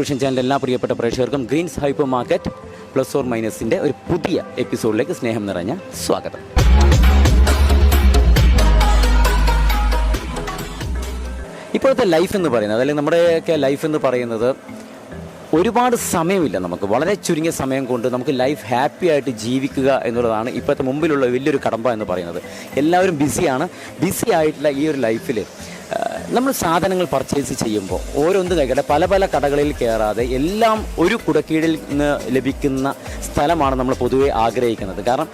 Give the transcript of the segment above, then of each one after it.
Vision ചാനലിൻ്റെ എല്ലാ പ്രിയപ്പെട്ട പ്രേക്ഷകർക്കും Greens hyper market plus or മൈനസിൻ്റെ ഒരു പുതിയ എപ്പിസോഡിലേക്ക് സ്നേഹം നിറഞ്ഞ സ്വാഗതം. ഇപ്പോഴത്തെ ലൈഫ് എന്ന് പറയുന്നത്, അല്ലെങ്കിൽ നമ്മുടെയൊക്കെ ലൈഫ് എന്ന് പറയുന്നത്, ഒരുപാട് സമയമില്ല. നമുക്ക് വളരെ ചുരുങ്ങിയ സമയം കൊണ്ട് നമുക്ക് ലൈഫ് ഹാപ്പി ആയിട്ട് ജീവിക്കുക എന്നുള്ളതാണ് ഇപ്പോഴത്തെ മുമ്പിലുള്ള വലിയൊരു കടമ്പ എന്ന് പറയുന്നത്. എല്ലാവരും ബിസിയാണ്. ബിസി ആയിട്ടുള്ള ഈ ഒരു ലൈഫിൽ നമ്മൾ സാധനങ്ങൾ പർച്ചേസ് ചെയ്യുമ്പോൾ ഓരോന്ന് കഴിക്കട്ടെ, പല പല കടകളിൽ കയറാതെ എല്ലാം ഒരു കുടക്കീഴിൽ നിന്ന് ലഭിക്കുന്ന സ്ഥലമാണ് നമ്മൾ പൊതുവെ ആഗ്രഹിക്കുന്നത്. കാരണം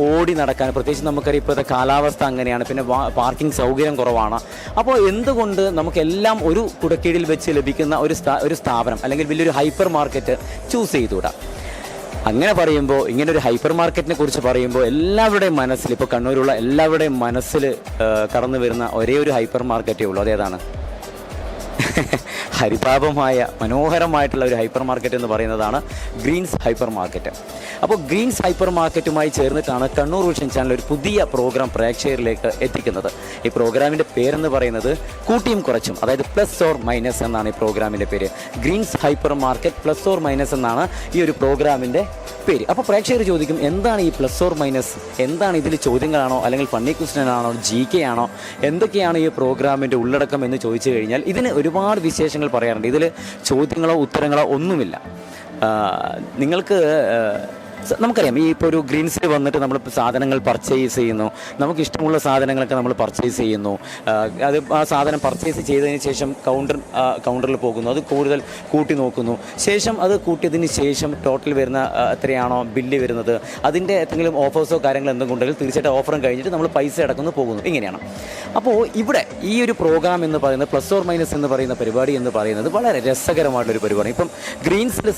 ഓടി നടക്കാൻ, പ്രത്യേകിച്ച് നമുക്കറിയാം ഇപ്പോഴത്തെ കാലാവസ്ഥ അങ്ങനെയാണ്, പിന്നെ പാർക്കിംഗ് സൗകര്യം കുറവാണ്. അപ്പോൾ എന്തുകൊണ്ട് നമുക്കെല്ലാം ഒരു കുടക്കീഴിൽ വെച്ച് ലഭിക്കുന്ന ഒരു സ്ഥാപനം അല്ലെങ്കിൽ വലിയൊരു ഹൈപ്പർ മാർക്കറ്റ് ചൂസ് ചെയ്തുകൂടാ? അങ്ങനെ പറയുമ്പോൾ, ഇങ്ങനൊരു ഹൈപ്പർ മാർക്കറ്റിനെ കുറിച്ച് പറയുമ്പോൾ എല്ലാവരുടെയും മനസ്സിൽ, ഇപ്പോൾ കണ്ണൂരുള്ള എല്ലാവരുടെയും മനസ്സിൽ കടന്നു വരുന്ന ഒരേ ഒരു ഹൈപ്പർ മാർക്കറ്റേ ഉള്ളൂ. അതേതാണ്? ഹരിതാപമായ മനോഹരമായിട്ടുള്ള ഒരു ഹൈപ്പർ മാർക്കറ്റ് എന്ന് പറയുന്നതാണ് ഗ്രീൻസ് ഹൈപ്പർ മാർക്കറ്റ്. അപ്പോൾ ഗ്രീൻസ് ഹൈപ്പർ മാർക്കറ്റുമായി ചേർന്നിട്ടാണ് കണ്ണൂർ വിഷൻ ചാനൽ ഒരു പുതിയ പ്രോഗ്രാം പ്രേക്ഷകരിലേക്ക് എത്തിക്കുന്നത്. ഈ പ്രോഗ്രാമിൻ്റെ പേരെന്ന് പറയുന്നത് കൂട്ടിയും കുറച്ചും, അതായത് പ്ലസ് ഓർ മൈനസ് എന്നാണ് ഈ പ്രോഗ്രാമിൻ്റെ പേര്. Greens hyper market plus or minus എന്നാണ് ഈ ഒരു പ്രോഗ്രാമിൻ്റെ പേര്. അപ്പോൾ പ്രേക്ഷകർ ചോദിക്കും, എന്താണ് ഈ പ്ലസ് ഓർ മൈനസ്? എന്താണ് ഇതിൽ? ചോദ്യങ്ങളാണോ, അല്ലെങ്കിൽ ഫണ്ണി ക്വസ്റ്റ്യൻ ആണോ, GK ആണോ? എന്തൊക്കെയാണ് ഈ പ്രോഗ്രാമിൻ്റെ ഉള്ളടക്കം എന്ന് ചോദിച്ചു കഴിഞ്ഞാൽ ഇതിന് ഒരുപാട് വിശേഷങ്ങൾ പറയാറുണ്ട്. ഇതിൽ ചോദ്യങ്ങളോ ഉത്തരങ്ങളോ ഒന്നുമില്ല. നിങ്ങൾക്ക് നമുക്കറിയാം, ഈ ഇപ്പോൾ ഒരു ഗ്രീൻസിൽ വന്നിട്ട് നമ്മൾ സാധനങ്ങൾ പർച്ചേസ് ചെയ്യുന്നു. നമുക്ക് ഇഷ്ടമുള്ള സാധനങ്ങളൊക്കെ നമ്മൾ പർച്ചേസ് ചെയ്യുന്നു. അത് ആ സാധനം പർച്ചേസ് ചെയ്തതിന് ശേഷം കൗണ്ടറിൽ പോകുന്നു, അത് കൂടുതൽ കൂട്ടി നോക്കുന്നു. ശേഷം അത് കൂട്ടിയതിന് ശേഷം ടോട്ടൽ വരുന്ന എത്രയാണോ ബില്ല് വരുന്നത്, അതിൻ്റെ എന്തെങ്കിലും ഓഫേഴ്സോ കാര്യങ്ങളോ എന്തെങ്കിലും ഉണ്ടെങ്കിൽ തീർച്ചയായിട്ടും ഓഫറും കഴിഞ്ഞിട്ട് നമ്മൾ പൈസ അടക്കുന്നു പോകുന്നു. ഇങ്ങനെയാണ്. അപ്പോൾ ഇവിടെ ഈ ഒരു പ്രോഗ്രാം എന്ന് പറയുന്നത്, പ്ലസ് ഓർ മൈനസ് എന്ന് പറയുന്ന പരിപാടി എന്ന് പറയുന്നത് വളരെ രസകരമായിട്ടുള്ളൊരു പരിപാടി. ഇപ്പം ഗ്രീൻസിൽ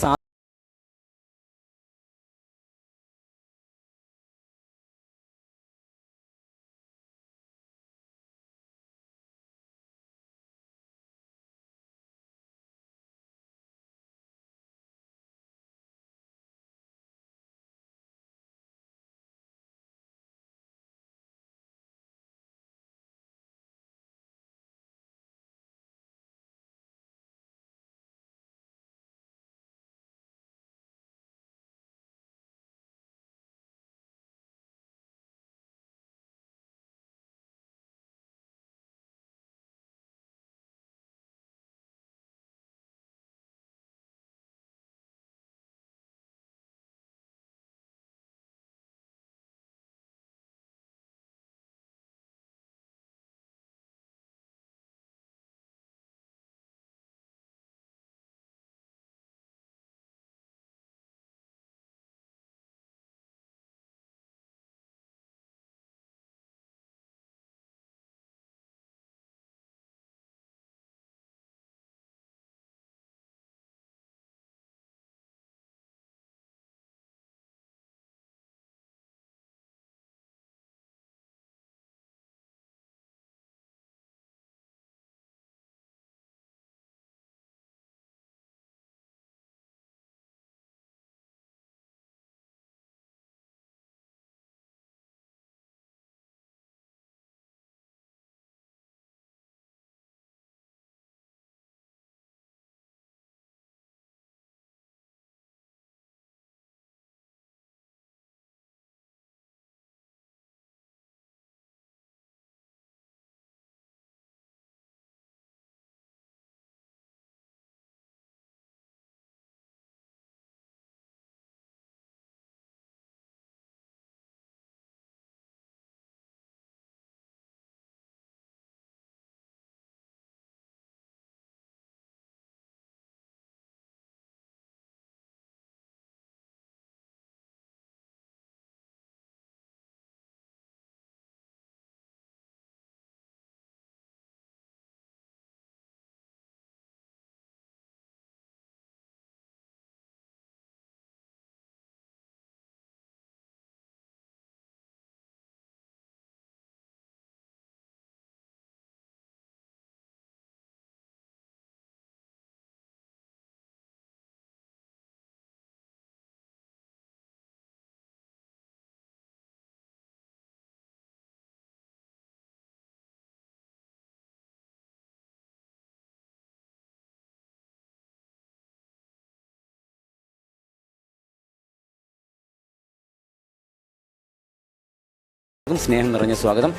എല്ലാവർക്കും സ്നേഹം നിറഞ്ഞ സ്വാഗതം.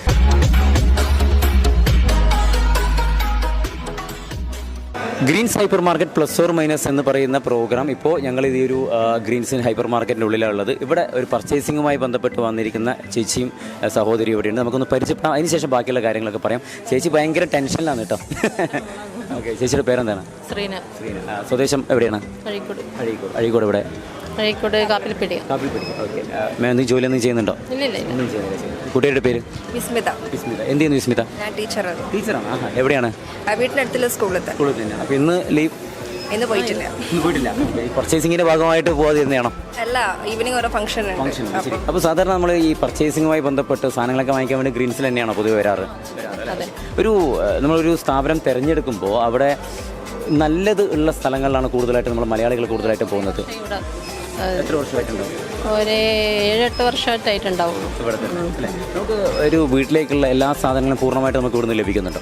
Greens hyper market plus or minus എന്ന് പറയുന്ന പ്രോഗ്രാം ഇപ്പോൾ ഞങ്ങൾ ഈ ഒരു ഗ്രീൻസ് ഹൈപ്പർ മാർക്കറ്റിൻ്റെ ഉള്ളിലാണ് ഉള്ളത്. ഇവിടെ ഒരു പർച്ചേസിങ്ങുമായി ബന്ധപ്പെട്ട് വന്നിരിക്കുന്ന ചേച്ചിയും സഹോദരിയും ഇവിടെയുണ്ട്. നമുക്കൊന്ന് പരിചയപ്പെടാം, അതിനുശേഷം ബാക്കിയുള്ള കാര്യങ്ങളൊക്കെ പറയാം. ചേച്ചി ഭയങ്കര ടെൻഷനിലാണ് കേട്ടോ. ഓക്കെ, ചേച്ചിയുടെ പേരെന്താണ്? ശ്രീന. സ്വദേശം എവിടെയാണ്? അഴീക്കോട്. ഇവിടെ അഴീക്കോട് കാപ്പിൽപ്പടി. ഓക്കെ. എന്തെങ്കിലും ജോലി ഒന്നും ചെയ്യുന്നുണ്ടോ? കുട്ടിയുടെ പേര്? വിസ്മിത. എന്ത് ചെയ്യുന്നു വിസ്മിത? ഞാൻ ടീച്ചറാണ്. എവിടെയാണ്? വീട്ടിനടുത്തുള്ള സ്കൂളിൽ തന്നെ. അപ്പോൾ ഇന്ന് ലീവ്? ഇന്ന് പോയിട്ടില്ല. പർച്ചേസിങ്ങിന്റെ ഭാഗമായിട്ട് പോകാതിരുന്നതാണോ? അല്ല, ഈവനിങ് ഓരോ ഫംഗ്ഷൻ. അപ്പോൾ സാധാരണ നമ്മൾ ഈ പർച്ചേസിങ്ങുമായി ബന്ധപ്പെട്ട് സാധനങ്ങളൊക്കെ വാങ്ങിക്കാൻ വേണ്ടി ഗ്രീൻസിൽ തന്നെയാണോ പൊതുവെ വരാറ്? നമ്മളൊരു സ്ഥാപനം തിരഞ്ഞെടുക്കുമ്പോൾ അവിടെ നല്ലത് ഉള്ള സ്ഥലങ്ങളിലാണ് കൂടുതലായിട്ട് നമ്മൾ മലയാളികൾ കൂടുതലായിട്ട് പോകുന്നത്. എത്ര വർഷമായിട്ടുണ്ടാവും? ഒരു 7-8 വർഷമായിട്ടുണ്ടാവും. ഇവിടെ തന്നെ അല്ലേ? നമുക്ക് ഒരു വീട്ടിലേക്കുള്ള എല്ലാ സാധനങ്ങളും പൂർണ്ണമായിട്ട് നമുക്ക് ഇവിടുന്ന് ലഭിക്കുന്നുണ്ടോ?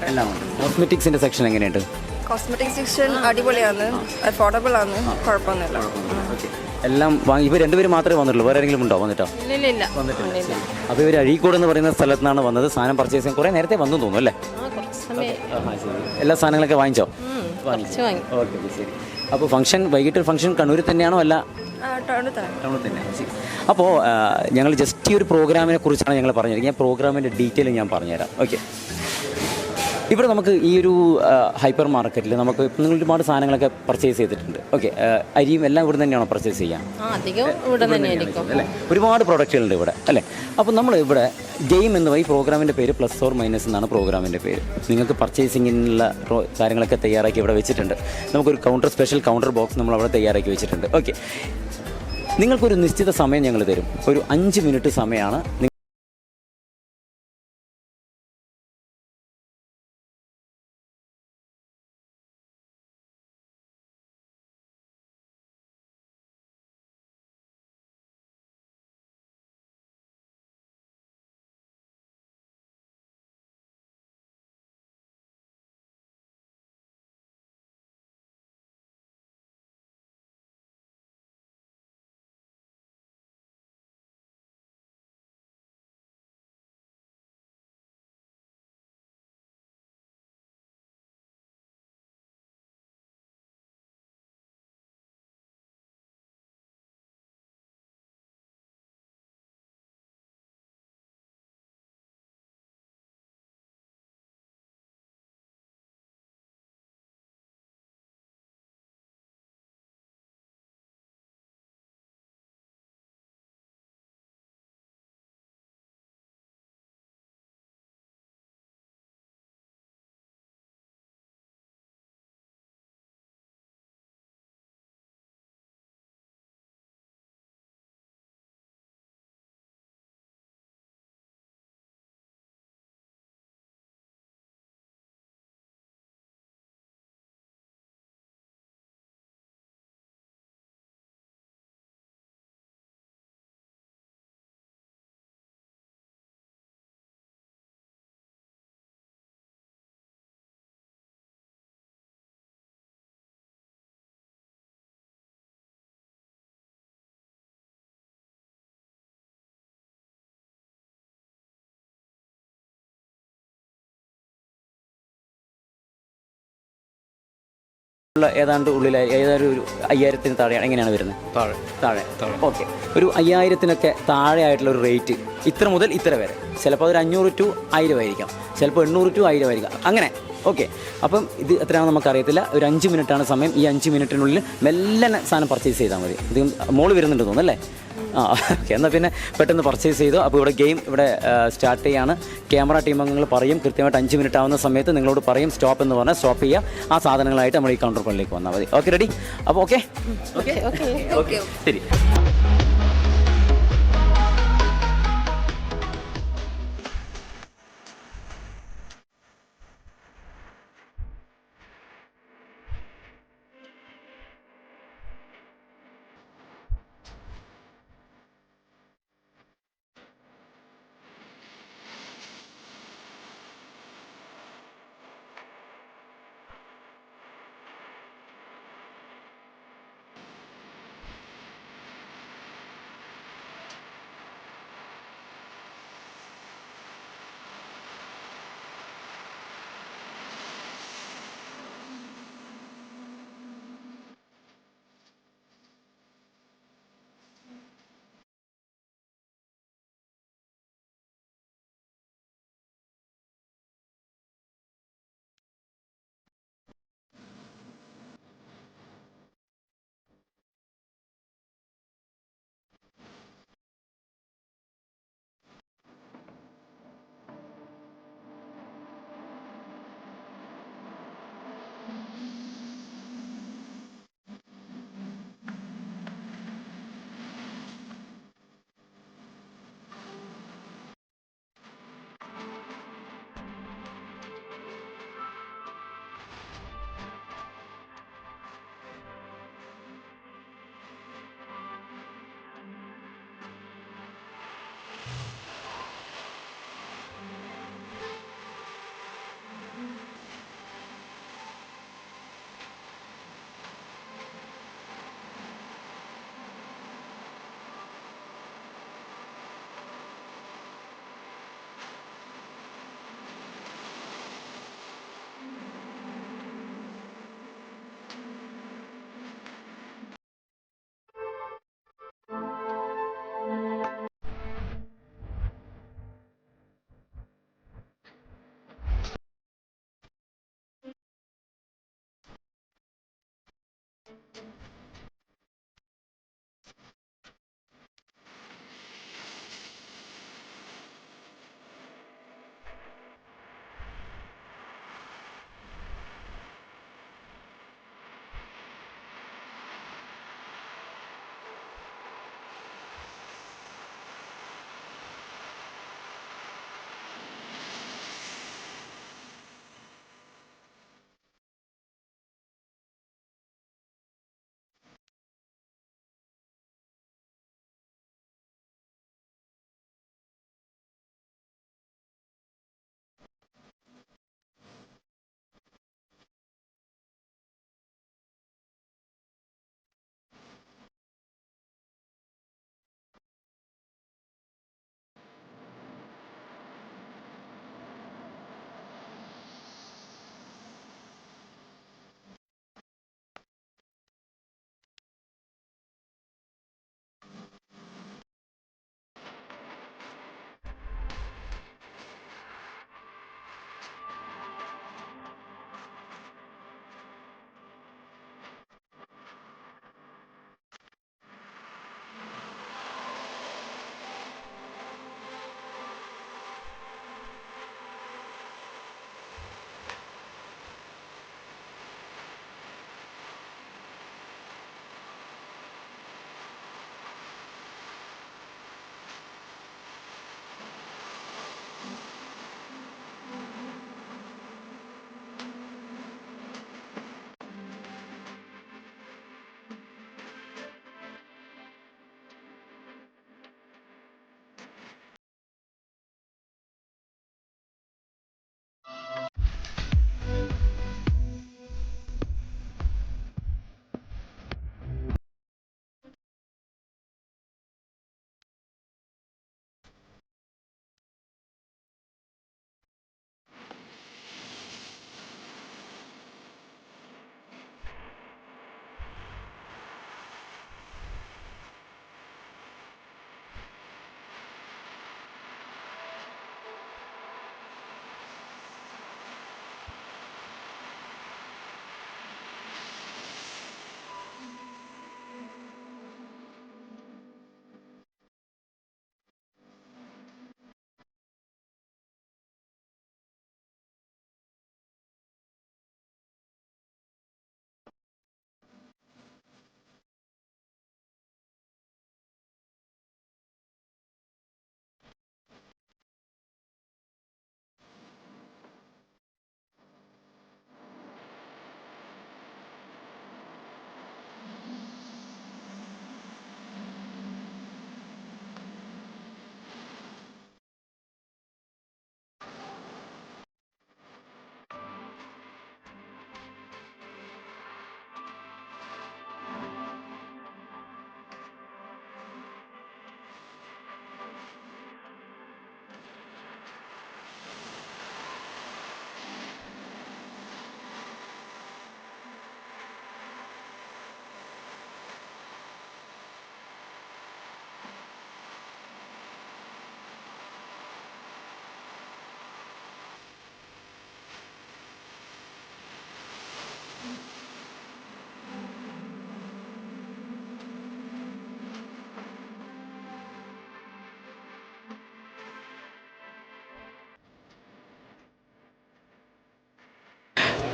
എല്ലാം ഉണ്ട്. കോസ്മെറ്റിക്സിന്റെ സെക്ഷൻ എങ്ങനെയുണ്ട്? കോസ്മെറ്റിക് സെക്ഷൻ അടിപൊളിയാണ്, അഫോർഡബിൾ ആണ്, കുഴപ്പമൊന്നുമില്ല. എല്ലാം വാങ്ങി. ഇവർ രണ്ടുപേരും മാത്രമേ വന്നിട്ടുള്ളൂ, വേറെ ആരെങ്കിലും ഉണ്ടോ? വന്നിട്ടോ? അപ്പോൾ ഇവർ അഴീക്കോട് എന്ന് പറയുന്ന സ്ഥലത്ത് നിന്നാണ് വന്നത്. സാധനം പർച്ചേസ് ചെയ്യാൻ കുറേ നേരത്തെ വന്നു തോന്നുന്നു അല്ലേ? എല്ലാ സാധനങ്ങളൊക്കെ വാങ്ങിച്ചോ? ഓക്കെ, ശരി. അപ്പോൾ വൈകിട്ട് ഫംഗ്ഷൻ കണ്ണൂരിൽ തന്നെയാണോ? അല്ല, ടൗണിൽ തന്നെയാണ്. ശരി. അപ്പോൾ ഞങ്ങൾ ജസ്റ്റ് ഈ ഒരു പ്രോഗ്രാമിനെ കുറിച്ചാണ് ഞങ്ങൾ പറഞ്ഞിരിക്കുന്നത്. പ്രോഗ്രാമിൻ്റെ ഡീറ്റെയിൽ ഞാൻ പറഞ്ഞുതരാം. ഓക്കെ. ഇവിടെ നമുക്ക് ഈ ഒരു ഹൈപ്പർ മാർക്കറ്റിൽ നമുക്ക് നിങ്ങൾ ഒരുപാട് സാധനങ്ങളൊക്കെ പർച്ചേസ് ചെയ്തിട്ടുണ്ട്. ഓക്കെ, അരിയും എല്ലാം ഇവിടെ തന്നെയാണോ പർച്ചേസ് ചെയ്യാം? അല്ലേ? ഒരുപാട് പ്രോഡക്റ്റുകളുണ്ട് ഇവിടെ അല്ലേ? അപ്പോൾ നമ്മൾ ഇവിടെ ഗെയിം എന്ന് ഈ പ്രോഗ്രാമിൻ്റെ പേര് പ്ലസ് ഓർ മൈനസ് എന്നാണ് പ്രോഗ്രാമിൻ്റെ പേര്. നിങ്ങൾക്ക് പർച്ചേസിങ്ങിനുള്ള കാര്യങ്ങളൊക്കെ തയ്യാറാക്കി ഇവിടെ വെച്ചിട്ടുണ്ട്. നമുക്കൊരു സ്പെഷ്യൽ കൗണ്ടർ ബോക്സ് നമ്മൾ അവിടെ തയ്യാറാക്കി വെച്ചിട്ടുണ്ട്. ഓക്കെ, നിങ്ങൾക്കൊരു നിശ്ചിത സമയം ഞങ്ങൾ തരും. ഒരു 5 മിനിറ്റ് സമയമാണ്. ഏതാണ്ട് ഉള്ളിലായി ഏതായാലും ഒരു 5000-ന് താഴെയാണ്. എങ്ങനെയാണ് വരുന്നത്? താഴെ. ഓക്കെ, ഒരു 5000-നൊക്കെ താഴെ ആയിട്ടുള്ള ഒരു റേറ്റ് ഇത്ര മുതൽ ഇത്ര വരെ. ചിലപ്പോൾ അതൊരു 500 to 1000 ആയിരിക്കാം, ചിലപ്പോൾ 800 to 1000 ആയിരിക്കാം. അങ്ങനെ. ഓക്കെ, അപ്പം ഇത് എത്രയാണെന്ന് നമുക്കറിയത്തില്ല. ഒരു 5 മിനിറ്റാണ് സമയം. ഈ 5 മിനിറ്റിനുള്ളിൽ മെല്ലനെ സാധനം പർച്ചേസ് ചെയ്താൽ മതി. ഇത് മോള് വരുന്നുണ്ട് തോന്നുന്നു അല്ലേ? ഓക്കെ, എന്നാൽ പിന്നെ പെട്ടെന്ന് പർച്ചേസ് ചെയ്തു. അപ്പോൾ ഇവിടെ ഗെയിം സ്റ്റാർട്ട് ചെയ്യാണ്. ക്യാമറ ടീം അംഗങ്ങൾ പറയും കൃത്യമായിട്ട് 5 മിനിറ്റ് ആവുന്ന സമയത്ത് നിങ്ങളോട് പറയും സ്റ്റോപ്പ് എന്ന് പറഞ്ഞാൽ സ്റ്റോപ്പ് ചെയ്യുക. ആ സാധനങ്ങളായിട്ട് നമ്മൾ ഈ കൗണ്ടർ പോയിന്റിലേക്ക് വന്നാൽ മതി. Okay, ready? അപ്പോൾ ഓക്കെ, ശരി.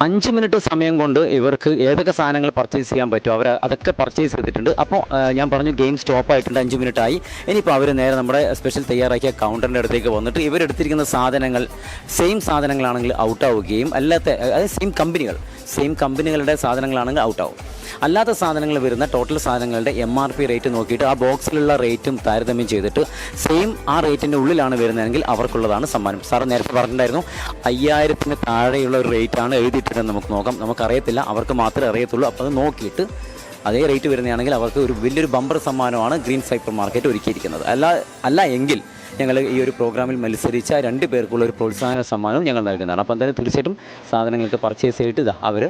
5 മിനിറ്റ് സമയം കൊണ്ട് ഇവർക്ക് ഏതൊക്കെ സാധനങ്ങൾ പർച്ചേസ് ചെയ്യാൻ പറ്റുമോ അതൊക്കെ പർച്ചേസ് ചെയ്തിട്ടുണ്ട്. അപ്പോൾ ഞാൻ പറഞ്ഞു ഗെയിം സ്റ്റോപ്പ് ആയിട്ടുണ്ട്, 5 മിനിറ്റായി. ഇനിയിപ്പോൾ അവർ നേരെ നമ്മുടെ സ്പെഷ്യൽ തയ്യാറാക്കിയ കൗണ്ടറിൻ്റെ അടുത്തേക്ക് വന്നിട്ട് ഇവരെടുത്തിരിക്കുന്ന സാധനങ്ങൾ സെയിം സാധനങ്ങളാണെങ്കിൽ ഔട്ടാവുകയും അതായത് സെയിം കമ്പനികളുടെ സാധനങ്ങളാണെങ്കിൽ ഔട്ടാവും. അല്ലാത്ത സാധനങ്ങൾ വരുന്ന ടോട്ടൽ സാധനങ്ങളുടെ MRP റേറ്റ് നോക്കിയിട്ട് ആ ബോക്സിലുള്ള റേറ്റും താരതമ്യം ചെയ്തിട്ട് സെയിം ആ റേറ്റിൻ്റെ ഉള്ളിലാണ് വരുന്നതെങ്കിൽ അവർക്കുള്ളതാണ് സമ്മാനം. സാർ നേരത്തെ പറഞ്ഞിട്ടുണ്ടായിരുന്നു 5000-ന് താഴെയുള്ള ഒരു റേറ്റാണ് എഴുതിയിട്ടുണ്ടെന്ന് നമുക്ക് നോക്കാം. നമുക്കറിയത്തില്ല, അവർക്ക് മാത്രമേ അറിയത്തുള്ളൂ. അപ്പോൾ അത് നോക്കിയിട്ട് അതേ റേറ്റ് വരുന്നതാണെങ്കിൽ അവർക്ക് ഒരു വലിയൊരു ബമ്പർ സമ്മാനമാണ് ഗ്രീൻസ് ഹൈപ്പർ മാർക്കറ്റ് ഒരുക്കിയിരിക്കുന്നത്. അല്ല എങ്കിൽ ഞങ്ങൾ ഈ ഒരു പ്രോഗ്രാമിൽ മത്സരിച്ച 2 പേർക്കുള്ള ഒരു പ്രോത്സാഹന സമ്മാനവും ഞങ്ങൾ നൽകുന്നതാണ്. അപ്പോൾ എന്തായാലും തീർച്ചയായിട്ടും സാധനങ്ങൾക്ക് പർച്ചേസ് ചെയ്തിട്ട് അവർ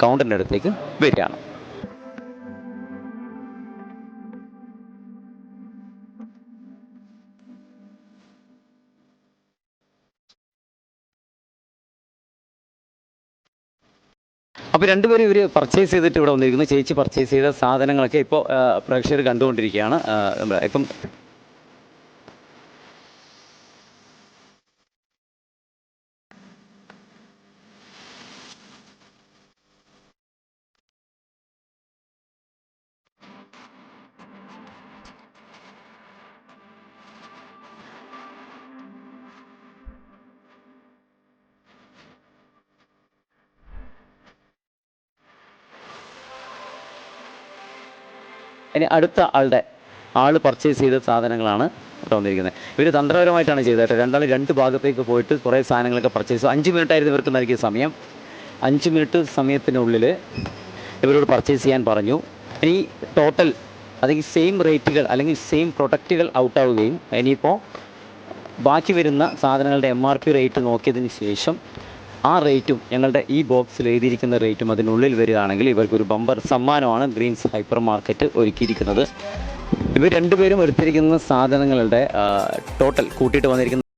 കൗണ്ടറിൻ്റെ അടുത്തേക്ക് വരികയാണ്. അപ്പോൾ 2 പേരും ഇവർ പർച്ചേസ് ചെയ്തിട്ട് ഇവിടെ വന്നിരിക്കുന്നു. ചേച്ചി പർച്ചേസ് ചെയ്ത സാധനങ്ങളൊക്കെ ഇപ്പോൾ പ്രേക്ഷകർ കണ്ടുകൊണ്ടിരിക്കുകയാണ്. ഇപ്പം ഇനി അടുത്ത ആൾ പർച്ചേസ് ചെയ്ത സാധനങ്ങളാണ് ഇവിടെ വന്നിരിക്കുന്നത്. ഇവർ തന്ത്രപരമായിട്ടാണ് ചെയ്തത്. രണ്ടാൾ 2 ഭാഗത്തേക്ക് പോയിട്ട് കുറേ സാധനങ്ങളൊക്കെ പർച്ചേസ് ചെയ്തു. 5 മിനിറ്റായിരുന്നു ഇവർക്ക് നൽകിയ സമയം. 5 മിനിറ്റ് സമയത്തിനുള്ളിൽ ഇവരോട് പർച്ചേസ് ചെയ്യാൻ പറഞ്ഞു. ഇനി ടോട്ടൽ അല്ലെങ്കിൽ സെയിം റേറ്റുകൾ അല്ലെങ്കിൽ സെയിം പ്രൊഡക്റ്റുകൾ ഔട്ടാവുകയും ഇനിയിപ്പോൾ ബാക്കി വരുന്ന സാധനങ്ങളുടെ MRP റേറ്റ് നോക്കിയതിന് ശേഷം ആ റേറ്റും ഞങ്ങളുടെ ഈ ബോക്സിൽ എഴുതിയിരിക്കുന്ന റേറ്റും അതിനുള്ളിൽ വരികയാണെങ്കിൽ ഇവർക്കൊരു ബമ്പർ സമ്മാനമാണ് ഗ്രീൻസ് ഹൈപ്പർ മാർക്കറ്റ് ഒരുക്കിയിരിക്കുന്നത്. ഇവർ 2 പേരും എടുത്തിരിക്കുന്ന സാധനങ്ങളുടെ ടോട്ടൽ കൂട്ടിയിട്ട് വന്നിരിക്കുന്ന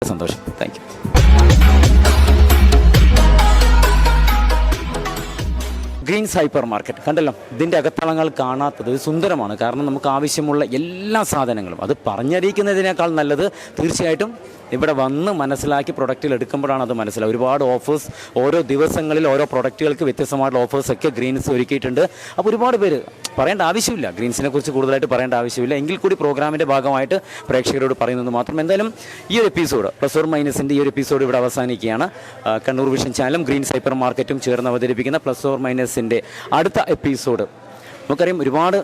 സന്തോഷം. Thank you. Greens hyper market കണ്ടല്ലോ. ഇതിൻ്റെ അകത്തളങ്ങൾ കാണാത്തത് സുന്ദരമാണ്. കാരണം നമുക്ക് ആവശ്യമുള്ള എല്ലാ സാധനങ്ങളും അത് പറഞ്ഞറിയിക്കുന്നതിനേക്കാൾ നല്ലത് തീർച്ചയായിട്ടും ഇവിടെ വന്ന് മനസ്സിലാക്കി പ്രൊഡക്റ്റുകൾ എടുക്കുമ്പോഴാണ് അത് മനസ്സിലാവുക. ഒരുപാട് ഓഫേഴ്സ് ഓരോ ദിവസങ്ങളിൽ ഓരോ പ്രൊഡക്റ്റുകൾക്ക് വ്യത്യസ്തമായിട്ടുള്ള ഓഫേഴ്സൊക്കെ ഗ്രീൻസ് ഒരുക്കിയിട്ടുണ്ട്. അപ്പോൾ ഒരുപാട് പേര് പറയേണ്ട ആവശ്യമില്ല, ഗ്രീൻസിനെ കുറിച്ച് കൂടുതലായിട്ട് പറയേണ്ട ആവശ്യമില്ല. എങ്കിൽ കൂടി പ്രോഗ്രാമിൻ്റെ ഭാഗമായിട്ട് പ്രേക്ഷകരോട് പറയുന്നത് മാത്രം. എന്തായാലും ഈ ഒരു എപ്പിസോഡ് പ്ലസ് ഓർ മൈനസിൻ്റെ ഈ ഒരു എപ്പിസോഡ് ഇവിടെ അവസാനിക്കുകയാണ്. കണ്ണൂർ വിഷൻ ചാനലും ഗ്രീൻസ് ഹൈപ്പർ മാർക്കറ്റും ചേർന്ന് അവതരിപ്പിക്കുന്ന പ്ലസ് ഓർ മൈനസിൻ്റെ അടുത്ത എപ്പിസോഡ് നമുക്കറിയാം. ഒരുപാട്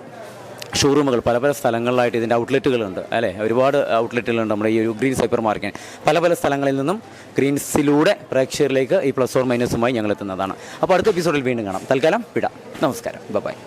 ഷോറൂമുകൾ പല സ്ഥലങ്ങളിലായിട്ട് ഇതിൻ്റെ ഔട്ട്ലെറ്റുകളുണ്ട് അല്ലേ. ഒരുപാട് ഔട്ട്ലെറ്റുകളുണ്ട് നമ്മുടെ ഈ ഒരു ഗ്രീൻസ് ഹൈപ്പർ മാർക്കറ്റ്. പല സ്ഥലങ്ങളിൽ നിന്നും ഗ്രീൻസിലൂടെ പ്രേക്ഷകരിലേക്ക് ഈ പ്ലസ് ഓർ മൈനസുമായി ഞങ്ങൾ എത്തുന്നതാണ്. അപ്പോൾ അടുത്ത എപ്പിസോഡിൽ വീണ്ടും കാണാം. തൽക്കാലം വിടാം. നമസ്കാരം. ബൈ.